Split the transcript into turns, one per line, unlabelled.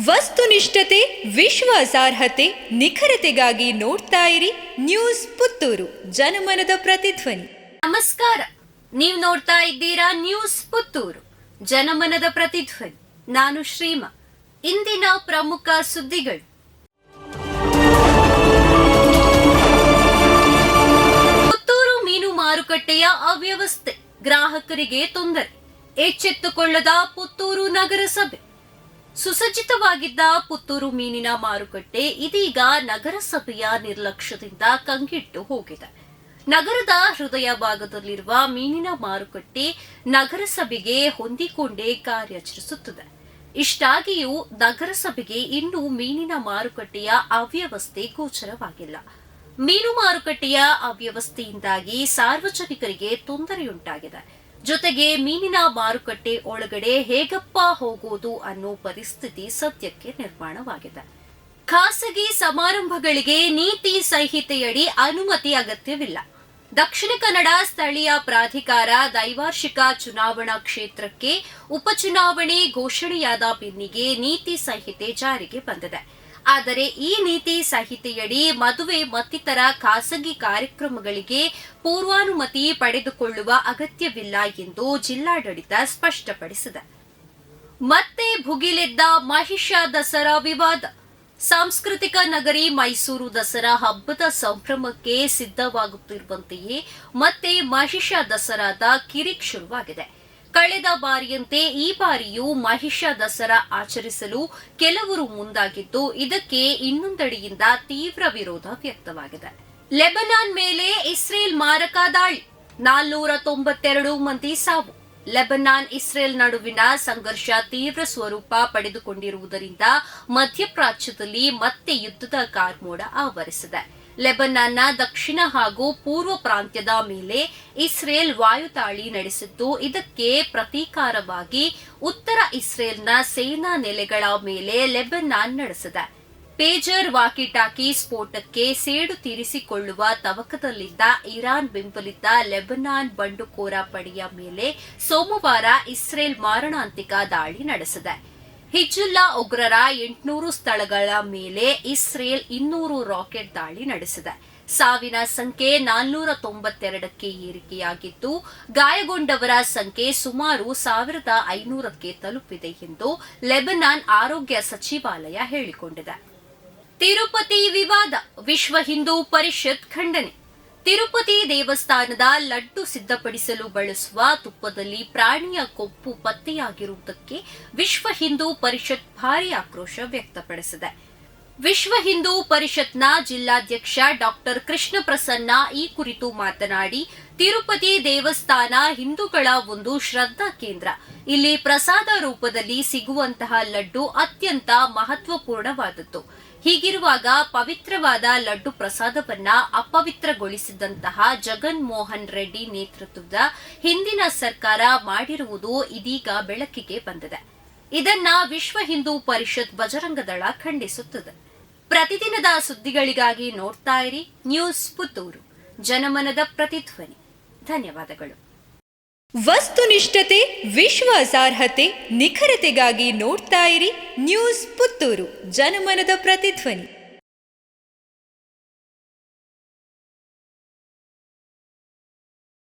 ವಸ್ತುನಿಷ್ಠತೆ, ವಿಶ್ವಾಸಾರ್ಹತೆ, ನಿಖರತೆಗಾಗಿ ನೋಡ್ತಾ ಇರಿ ನ್ಯೂಸ್ ಪುತ್ತೂರು, ಜನಮನದ ಪ್ರತಿಧ್ವನಿ.
ನಮಸ್ಕಾರ, ನೀವು ನೋಡ್ತಾ ಇದ್ದೀರಾ ನ್ಯೂಸ್ ಪುತ್ತೂರು, ಜನಮನದ ಪ್ರತಿಧ್ವನಿ. ನಾನು ಶ್ರೀಮಾ. ಇಂದಿನ ಪ್ರಮುಖ ಸುದ್ದಿಗಳು. ಪುತ್ತೂರು ಮೀನು ಮಾರುಕಟ್ಟೆಯ ಅವ್ಯವಸ್ಥೆ, ಗ್ರಾಹಕರಿಗೆ ತೊಂದರೆ. ಎಚ್ಚೆತ್ತುಕೊಳ್ಳದ ಪುತ್ತೂರು ನಗರಸಭೆ. ಸುಸಜ್ಜಿತವಾಗಿದ್ದ ಪುತ್ತೂರು ಮೀನಿನ ಮಾರುಕಟ್ಟೆ ಇದೀಗ ನಗರಸಭೆಯ ನಿರ್ಲಕ್ಷ್ಯದಿಂದ ಕಂಗೆಟ್ಟು ಹೋಗಿದೆ. ನಗರದ ಹೃದಯ ಭಾಗದಲ್ಲಿರುವ ಮೀನಿನ ಮಾರುಕಟ್ಟೆ ನಗರಸಭೆಗೆ ಹೊಂದಿಕೊಂಡೇ ಕಾರ್ಯಾಚರಿಸುತ್ತದೆ. ಇಷ್ಟಾಗಿಯೂ ನಗರಸಭೆಗೆ ಇನ್ನೂ ಮೀನಿನ ಮಾರುಕಟ್ಟೆಯ ಅವ್ಯವಸ್ಥೆ ಗೋಚರವಾಗಿಲ್ಲ. ಮೀನು ಮಾರುಕಟ್ಟೆಯ ಅವ್ಯವಸ್ಥೆಯಿಂದಾಗಿ ಸಾರ್ವಜನಿಕರಿಗೆ ತೊಂದರೆಯುಂಟಾಗಿದೆ. ಜೊತೆಗೆ ಮೀನಿನ ಮಾರುಕಟ್ಟೆ ಒಳಗಡೆ ಹೇಗಪ್ಪ ಹೋಗೋದು ಅನ್ನೋ ಪರಿಸ್ಥಿತಿ ಸದ್ಯಕ್ಕೆ ನಿರ್ಮಾಣವಾಗಿದೆ. ಖಾಸಗಿ ಸಮಾರಂಭಗಳಿಗೆ ನೀತಿ ಸಂಹಿತೆಯಡಿ ಅನುಮತಿ ಅಗತ್ಯವಿಲ್ಲ. ದಕ್ಷಿಣ ಕನ್ನಡ ಸ್ಥಳೀಯ ಪ್ರಾಧಿಕಾರ ದ್ವೈವಾರ್ಷಿಕ ಚುನಾವಣಾ ಕ್ಷೇತ್ರಕ್ಕೆ ಉಪಚುನಾವಣೆ ಘೋಷಣೆಯಾದ ಬೆನ್ನಿಗೆ ನೀತಿ ಸಂಹಿತೆ ಜಾರಿಗೆ ಬಂದಿದೆ. ಆದರೆ ಈ ನೀತಿ ಸಂಹಿತೆಯಡಿ ಮದುವೆ ಮತ್ತಿತರ ಖಾಸಗಿ ಕಾರ್ಯಕ್ರಮಗಳಿಗೆ ಪೂರ್ವಾನುಮತಿ ಪಡೆದುಕೊಳ್ಳುವ ಅಗತ್ಯವಿಲ್ಲ ಎಂದು ಜಿಲ್ಲಾಡಳಿತ ಸ್ಪಷ್ಟಪಡಿಸಿದೆ. ಮತ್ತೆ ಭುಗಿಲೆದ್ದ ಮಹಿಷ ದಸರಾ ವಿವಾದ. ಸಾಂಸ್ಕೃತಿಕ ನಗರಿ ಮೈಸೂರು ದಸರಾ ಹಬ್ಬದ ಸಂಭ್ರಮಕ್ಕೆ ಸಿದ್ಧವಾಗುತ್ತಿರುವಂತೆಯೇ ಮತ್ತೆ ಮಹಿಷ ದಸರಾದ ಕಿರಿಕ್ ಶುರುವಾಗಿದೆ. ಕಳೆದ ಬಾರಿಯಂತೆ ಈ ಬಾರಿಯೂ ಮಹಿಷ ದಸರಾ ಆಚರಿಸಲು ಕೆಲವರು ಮುಂದಾಗಿದ್ದು, ಇದಕ್ಕೆ ಇನ್ನೊಂದೆಡೆಯಿಂದ ತೀವ್ರ ವಿರೋಧ ವ್ಯಕ್ತವಾಗಿದೆ. ಲೆಬನಾನ್ ಮೇಲೆ ಇಸ್ರೇಲ್ ಮಾರಕ ದಾಳಿ, 492 ಮಂದಿ ಸಾವು. ಲೆಬನಾನ್ ಇಸ್ರೇಲ್ ನಡುವಿನ ಸಂಘರ್ಷ ತೀವ್ರ ಸ್ವರೂಪ ಪಡೆದುಕೊಂಡಿರುವುದರಿಂದ ಮಧ್ಯಪ್ರಾಚ್ಯದಲ್ಲಿ ಮತ್ತೆ ಯುದ್ಧದ ಕಾರ್ಮೋಡ ಆವರಿಸಿದೆ. ಲೆಬನಾನ್ನ ದಕ್ಷಿಣ ಹಾಗೂ ಪೂರ್ವ ಪ್ರಾಂತ್ಯದ ಮೇಲೆ ಇಸ್ರೇಲ್ ವಾಯುದಾಳಿ ನಡೆಸಿದ್ದು, ಇದಕ್ಕೆ ಪ್ರತೀಕಾರವಾಗಿ ಉತ್ತರ ಇಸ್ರೇಲ್ನ ಸೇನಾ ನೆಲೆಗಳ ಮೇಲೆ ಲೆಬನಾನ್ ನಡೆಸಿದೆ. ಪೇಜರ್ ವಾಕಿಟಾಕಿ ಸ್ಫೋಟಕ್ಕೆ ಸೇಡು ತೀರಿಸಿಕೊಳ್ಳುವ ತವಕದಲ್ಲಿದ್ದ ಇರಾನ್ ಬೆಂಬಲಿತ ಲೆಬನಾನ್ ಬಂಡುಕೋರ ಪಡೆಯ ಮೇಲೆ ಸೋಮವಾರ ಇಸ್ರೇಲ್ ಮಾರಣಾಂತಿಕ ದಾಳಿ ನಡೆಸಿದೆ. ಹಿಜ್ಬುಲ್ಲಾ ಉಗ್ರರ 800 ಸ್ಥಳಗಳ ಮೇಲೆ ಇಸ್ರೇಲ್ 200 ರಾಕೆಟ್ ದಾಳಿ ನಡೆಸಿದೆ. ಸಾವಿನ ಸಂಖ್ಯೆ 492ಕ್ಕೆ ಏರಿಕೆಯಾಗಿದ್ದು, ಗಾಯಗೊಂಡವರ ಸಂಖ್ಯೆ ಸುಮಾರು 1500ಕ್ಕೆ ತಲುಪಿದೆ ಎಂದು ಲೆಬನಾನ್ ಆರೋಗ್ಯ ಸಚಿವಾಲಯ ಹೇಳಿಕೊಂಡಿದೆ. ತಿರುಪತಿ ವಿವಾದ, ವಿಶ್ವ ಹಿಂದೂ ಪರಿಷತ್ ಖಂಡನೆ. ತಿರುಪತಿ ದೇವಸ್ಥಾನದ ಲಡ್ಡು ಸಿದ್ಧಪಡಿಸಲು ಬಳಸುವ ತುಪ್ಪದಲ್ಲಿ ಪ್ರಾಣಿಯ ಕೊಬ್ಬು ಪತ್ತೆಯಾಗಿರುವುದಕ್ಕೆ ವಿಶ್ವ ಹಿಂದೂ ಪರಿಷತ್ ಭಾರೀ ಆಕ್ರೋಶ ವ್ಯಕ್ತಪಡಿಸಿದೆ. ವಿಶ್ವ ಹಿಂದೂ ಪರಿಷತ್ನ ಜಿಲ್ಲಾಧ್ಯಕ್ಷ ಡಾಕ್ಟರ್ ಕೃಷ್ಣ ಪ್ರಸನ್ನ ಈ ಕುರಿತು ಮಾತನಾಡಿ, ತಿರುಪತಿ ದೇವಸ್ಥಾನ ಹಿಂದೂಗಳ ಒಂದು ಶ್ರದ್ಧಾ ಕೇಂದ್ರ. ಇಲ್ಲಿ ಪ್ರಸಾದ ರೂಪದಲ್ಲಿ ಸಿಗುವಂತಹ ಲಡ್ಡು ಅತ್ಯಂತ ಮಹತ್ವಪೂರ್ಣವಾದದ್ದು. ಹೀಗಿರುವಾಗ ಪವಿತ್ರವಾದ ಲಡ್ಡು ಪ್ರಸಾದವನ್ನ ಅಪವಿತ್ರಗೊಳಿಸಿದಂತಹ ಜಗನ್ ಮೋಹನ್ ರೆಡ್ಡಿ ನೇತೃತ್ವದ ಹಿಂದಿನ ಸರ್ಕಾರ ಮಾಡಿರುವುದು ಇದೀಗ ಬೆಳಕಿಗೆ ಬಂದಿದೆ. ಇದನ್ನ ವಿಶ್ವ ಹಿಂದೂ ಪರಿಷತ್ ಬಜರಂಗದಳ ಖಂಡಿಸುತ್ತದೆ. ಪ್ರತಿದಿನದ ಸುದ್ದಿಗಳಿಗಾಗಿ ನೋಡ್ತಾ ಇರಿ ನ್ಯೂಸ್ ಪುತ್ತೂರು, ಜನಮನದ ಪ್ರತಿಧ್ವನಿ. ಧನ್ಯವಾದಗಳು.
ವಸ್ತುನಿಷ್ಠತೆ, ವಿಶ್ವಾಸಾರ್ಹತೆ, ನಿಖರತೆಗಾಗಿ ನೋಡ್ತಾ ಇರಿ ನ್ಯೂಸ್ ಪುತ್ತೂರು, ಜನಮನದ ಪ್ರತಿಧ್ವನಿ.